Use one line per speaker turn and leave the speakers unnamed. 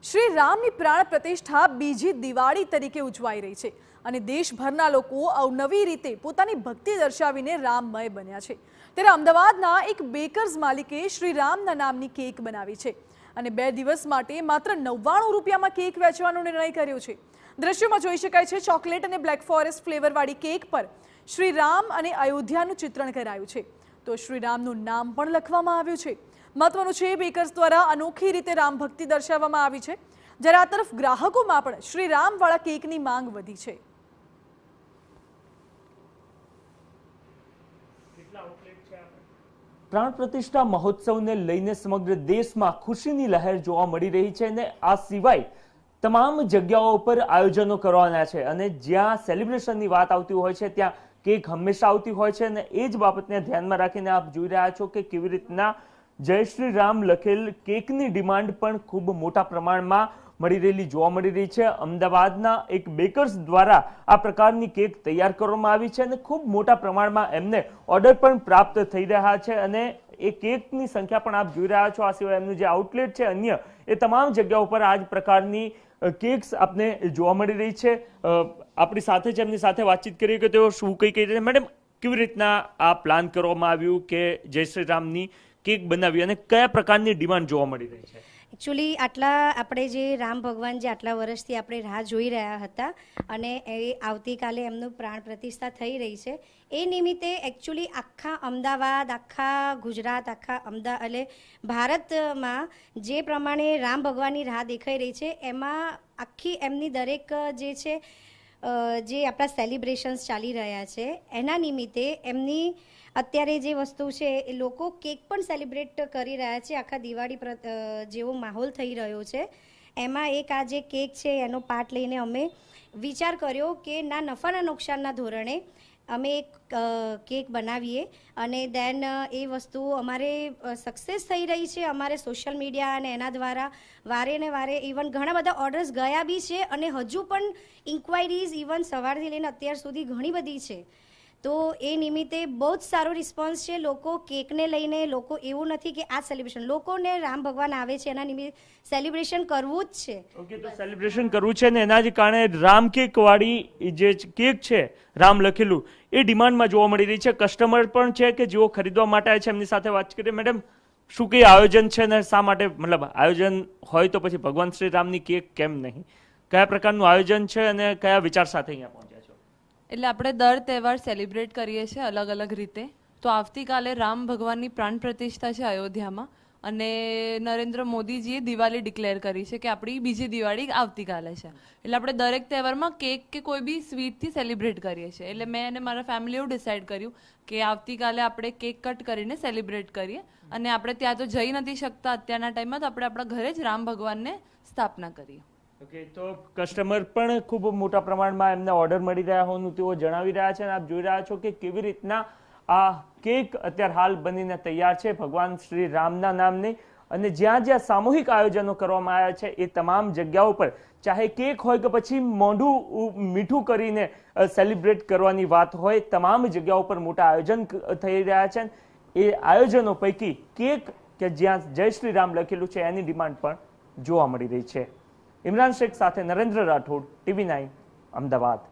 શ્રી રામની પ્રાણ પ્રતિષ્ઠા બીજી દિવાળી તરીકે ઉજવાઈ રહી છે અને દેશભરના લોકો અવનવી રીતે પોતાની ભક્તિ દર્શાવીને રામમય બન્યા છે। ત્યારે અમદાવાદના એક બેકર્સ માલિકે શ્રી રામના નામની કેક બનાવી છે અને 2 દિવસ માટે માત્ર 99 રૂપિયામાં કેક વેચવાનો નિર્ણય કર્યો છે। દ્રશ્યોમાં જોઈ શકાય છે ચોકલેટ અને બ્લેક ફોરેસ્ટ ફ્લેવરવાળી કેક પર શ્રી રામ અને અયોધ્યાનું ચિત્રણ કરાયું છે તો શ્રી રામનું નામ પણ લખવામાં આવ્યું છે। મહત્વનું છે બેકર્સ દ્વારા અનોખી રીતે રામ ભક્તિ દર્શાવવામાં આવી છે જ્યારે આ તરફ ગ્રાહકોમાં પણ શ્રી રામ વાળા કેકની માંગ વધી છે।
પ્રાણ પ્રતિષ્ઠા મહોત્સવને લઈને સમગ્ર દેશમાં ખુશીની લહેર જોવા મળી રહી છે અને આ સિવાય તમામ જગ્યાઓ પર આયોજનો કરવાના છે અને જ્યાં સેલિબ્રેશનની વાત આવતી હોય છે ત્યાં કેક હંમેશા આવતી હોય છે અને એ જ બાબતને ધ્યાનમાં રાખીને આપ જોઈ રહ્યા છો કે કેવી રીતના જય શ્રી રામ લખેલ કેકની ડિમાન્ડ પણ ખૂબ મોટા પ્રમાણમાં મળી રહેલી જોવા મળી રહી છે। અમદાવાદના એક બેકર્સ દ્વારા આ પ્રકારની કેક તૈયાર કરવામાં આવી છે અને ખૂબ મોટા પ્રમાણમાં એમને ઓર્ડર પણ પ્રાપ્ત થઈ રહ્યા છે અને એ કેકની સંખ્યા પણ આપ જોઈ રહ્યા છો। આ સિવાય એમનું જે આઉટલેટ છે અન્ય એ તમામ જગ્યાઓ પર આ જ પ્રકારની કેક્સ આપને જોવા મળી રહી છે। આપણી સાથે જ એમની સાથે વાતચીત કરીએ કે તેઓ શું કહી રહી છે। મેડમ, કેવી રીતના આ પ્લાન કરવામાં આવ્યું કે જય શ્રી રામની કેક બનાવી અને કયા પ્રકારની ડિમાન્ડ જોવા મળી રહી છે?
એકચ્યુઅલી આપણે જે રામ ભગવાન જે આટલા વર્ષથી આપણે રાહ જોઈ રહ્યા હતા અને એ આવતીકાલે એમનું પ્રાણ પ્રતિષ્ઠા થઈ રહી છે એ નિમિત્તે એકચ્યુઅલી આખા અમદાવાદ, આખા ગુજરાત, આખા એટલે ભારતમાં જે પ્રમાણે રામ ભગવાનની રાહ દેખાઈ રહી છે એમાં આખી એમની દરેક જે છે જે આપણા સેલિબ્રેશન્સ ચાલી રહ્યા છે એના નિમિત્તે એમની અત્યારે જે વસ્તુ છે એ લોકો કેક પણ સેલિબ્રેટ કરી રહ્યા છે। આખા દિવાળી જેવો માહોલ થઈ રહ્યો છે એમાં એક આ જે કેક છે એનો પાર્ટ લઈને અમે વિચાર કર્યો કે ના નફાના નુકસાનના ધોરણે અમે એક કેક બનાવીએ અને દેન એ વસ્તુ અમારે સક્સેસ થઈ રહી છે। અમારે સોશિયલ મીડિયા અને એના દ્વારા વારે ને વારે ઇવન ઘણા બધા ઓર્ડર્સ ગયા બી છે અને હજુ પણ ઇન્ક્વાયરીઝ ઇવન સવારથી લઈને અત્યાર સુધી ઘણી બધી છે તો એ નિમિત્તે બહુ જ સારો રિસ્પોન્સ છે। લોકો કેકને લઈને લોકો એવું નથી કે આ સેલિબ્રેશન લોકોને રામ ભગવાન આવે છે એના નિમિત્તે સેલિબ્રેશન કરવું જ છે।
ઓકે, તો સેલિબ્રેશન કરવું છે ને એના જ કારણે રામ કેક વાળી જે કેક છે રામ લખેલું એ ડિમાન્ડમાં જોવા મળી રહી છે। કસ્ટમર પણ છે કે જેઓ ખરીદવા માટે આવે છે એમની સાથે વાત કરીએ। મેડમ, શું કઈ આયોજન છે ને શા માટે આયોજન હોય તો પછી ભગવાન શ્રી રામની કેક કેમ નહીં? કયા પ્રકારનું આયોજન છે અને કયા વિચાર સાથે અહીંયા પહોંચ્યા?
એટલે આપણે દર તહેવાર સેલિબ્રેટ કરીએ છીએ અલગ અલગ રીતે। તો આવતીકાલે રામ ભગવાનની પ્રાણ પ્રતિષ્ઠા છે અયોધ્યામાં અને નરેન્દ્ર મોદીજીએ દિવાળી ડિક્લેર કરી છે કે આપણી બીજી દિવાળી આવતીકાલે છે એટલે આપણે દરેક તહેવારમાં કેક કે કોઈ બી સ્વીટથી સેલિબ્રેટ કરીએ છીએ। એટલે મેં અને મારા ફેમિલી એવું ડિસાઇડ કર્યું કે આવતીકાલે આપણે કેક કટ કરીને સેલિબ્રેટ કરીએ અને આપણે ત્યાં તો જઈ નથી શકતા અત્યારના ટાઈમમાં તો આપણે આપણા ઘરે જ રામ ભગવાનને સ્થાપના કરીએ।
ઓકે, તો કસ્ટમર પણ ખૂબ મોટા પ્રમાણમાં એમને ઓર્ડર મળી રહ્યા હોવાનું તેઓ જણાવી રહ્યા છે અને આપ જોઈ રહ્યા છો કે કેવી રીતના આ કેક અત્યારે હાલ બનીને તૈયાર છે ભગવાન શ્રી રામના નામની અને જ્યાં જ્યાં સામૂહિક આયોજનો કરવામાં આવ્યા છે એ તમામ જગ્યાઓ પર ચાહે કેક હોય કે પછી મોઢું મીઠું કરીને સેલિબ્રેટ કરવાની વાત હોય તમામ જગ્યાઓ પર મોટા આયોજન થઈ રહ્યા છે। એ આયોજનો પૈકી કેક કે જ્યાં જય શ્રી રામ લખેલું છે એની ડિમાન્ડ પણ જોવા મળી રહી છે। ઇમરાન શેખ સાથે નરેન્દ્ર રાઠોડ, TV9 અમદાવાદ।